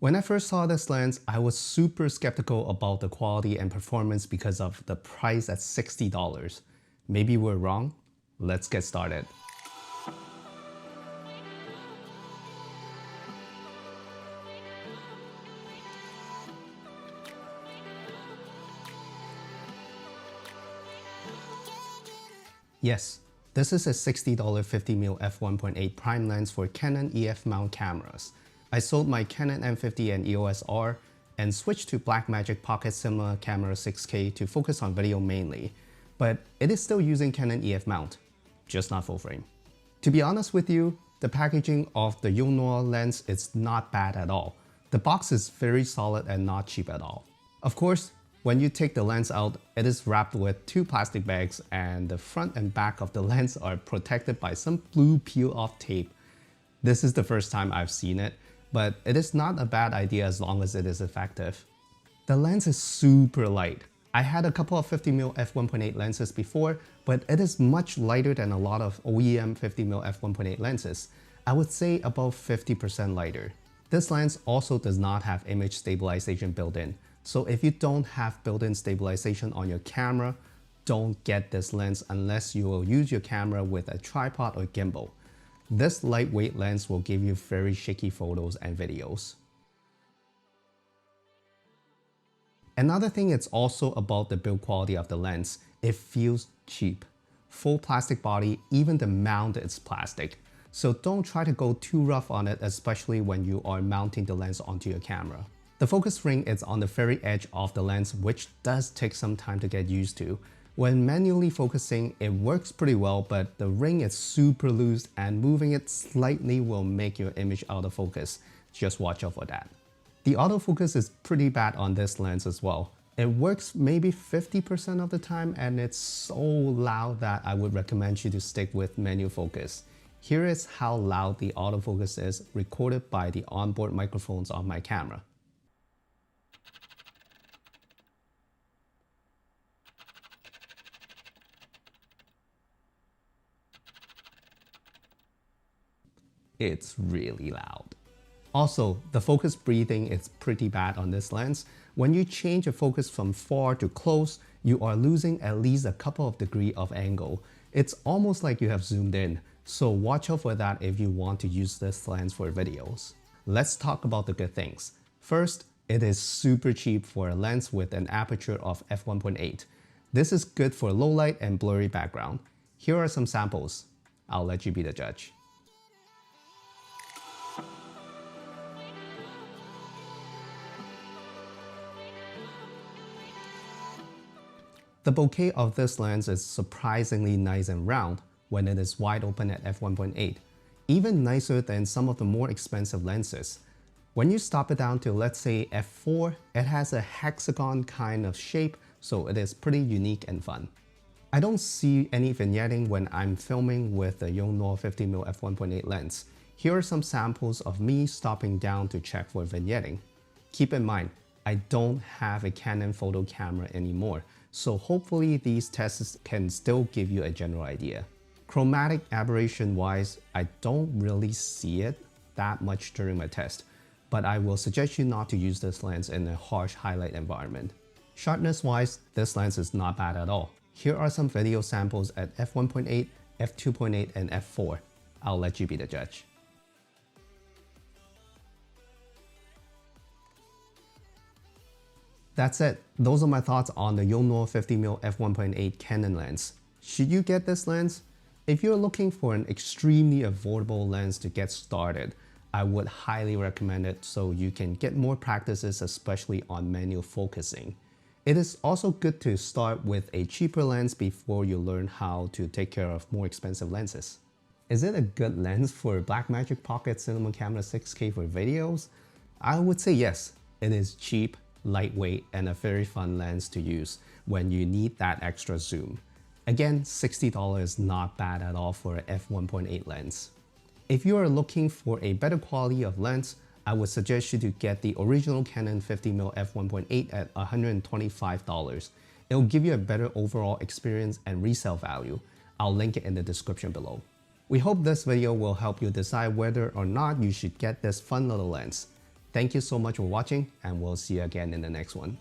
When I first saw this lens, I was super skeptical about the quality and performance because of the price at $60. Maybe we're wrong? Let's get started. Yes, this is a $60 50mm f1.8 prime lens for Canon EF mount cameras. I sold my Canon M50 and EOS R and switched to Blackmagic Pocket Cinema Camera 6K to focus on video mainly, but it is still using Canon EF mount, just not full frame. To be honest with you, the packaging of the Yongnuo lens is not bad at all. The box is very solid and not cheap at all. Of course, when you take the lens out, it is wrapped with 2 plastic bags and the front and back of the lens are protected by some blue peel-off tape. This is the first time I've seen it, but it is not a bad idea as long as it is effective. The lens is super light. I had a couple of 50mm f1.8 lenses before, but it is much lighter than a lot of OEM 50mm f1.8 lenses. I would say about 50% lighter. This lens also does not have image stabilization built in. So if you don't have built-in stabilization on your camera, don't get this lens unless you will use your camera with a tripod or gimbal. This lightweight lens will give you very shaky photos and videos. Another thing is also about the build quality of the lens. It feels cheap. Full plastic body, even the mount is plastic. So don't try to go too rough on it, especially when you are mounting the lens onto your camera. The focus ring is on the very edge of the lens, which does take some time to get used to. When manually focusing, it works pretty well, but the ring is super loose and moving it slightly will make your image out of focus. Just watch out for that. The autofocus is pretty bad on this lens as well. It works maybe 50% of the time and it's so loud that I would recommend you to stick with manual focus. Here is how loud the autofocus is recorded by the onboard microphones on my camera. It's really loud. Also, the focus breathing is pretty bad on this lens. When you change the focus from far to close, you are losing at least a couple of degrees of angle. It's almost like you have zoomed in, so watch out for that if you want to use this lens for videos. Let's talk about the good things. First, it is super cheap for a lens with an aperture of f1.8. This is good for low light and blurry background. Here are some samples. I'll let you be the judge. The bokeh of this lens is surprisingly nice and round when it is wide open at f1.8, even nicer than some of the more expensive lenses. When you stop it down to, let's say, f4, it has a hexagon kind of shape, so it is pretty unique and fun. I don't see any vignetting when I'm filming with the Yongnuo 50mm f1.8 lens. Here are some samples of me stopping down to check for vignetting. Keep in mind, I don't have a Canon photo camera anymore, so hopefully these tests can still give you a general idea. Chromatic aberration wise, I don't really see it that much during my test, but I will suggest you not to use this lens in a harsh highlight environment. Sharpness wise, this lens is not bad at all. Here are some video samples at f1.8, f2.8 and f4. I'll let you be the judge. That's it. Those are my thoughts on the Yongnuo 50mm f1.8 Canon lens. Should you get this lens? If you're looking for an extremely affordable lens to get started, I would highly recommend it so you can get more practices, especially on manual focusing. It is also good to start with a cheaper lens before you learn how to take care of more expensive lenses. Is it a good lens for Blackmagic Pocket Cinema Camera 6K for videos? I would say yes. It is cheap, lightweight, and a very fun lens to use when you need that extra zoom. Again, $60 is not bad at all for an f1.8 lens. If you are looking for a better quality of lens, I would suggest you to get the original Canon 50mm f1.8 at $125. It will give you a better overall experience and resale value. I'll link it in the description below. We hope this video will help you decide whether or not you should get this fun little lens. Thank you so much for watching, and we'll see you again in the next one.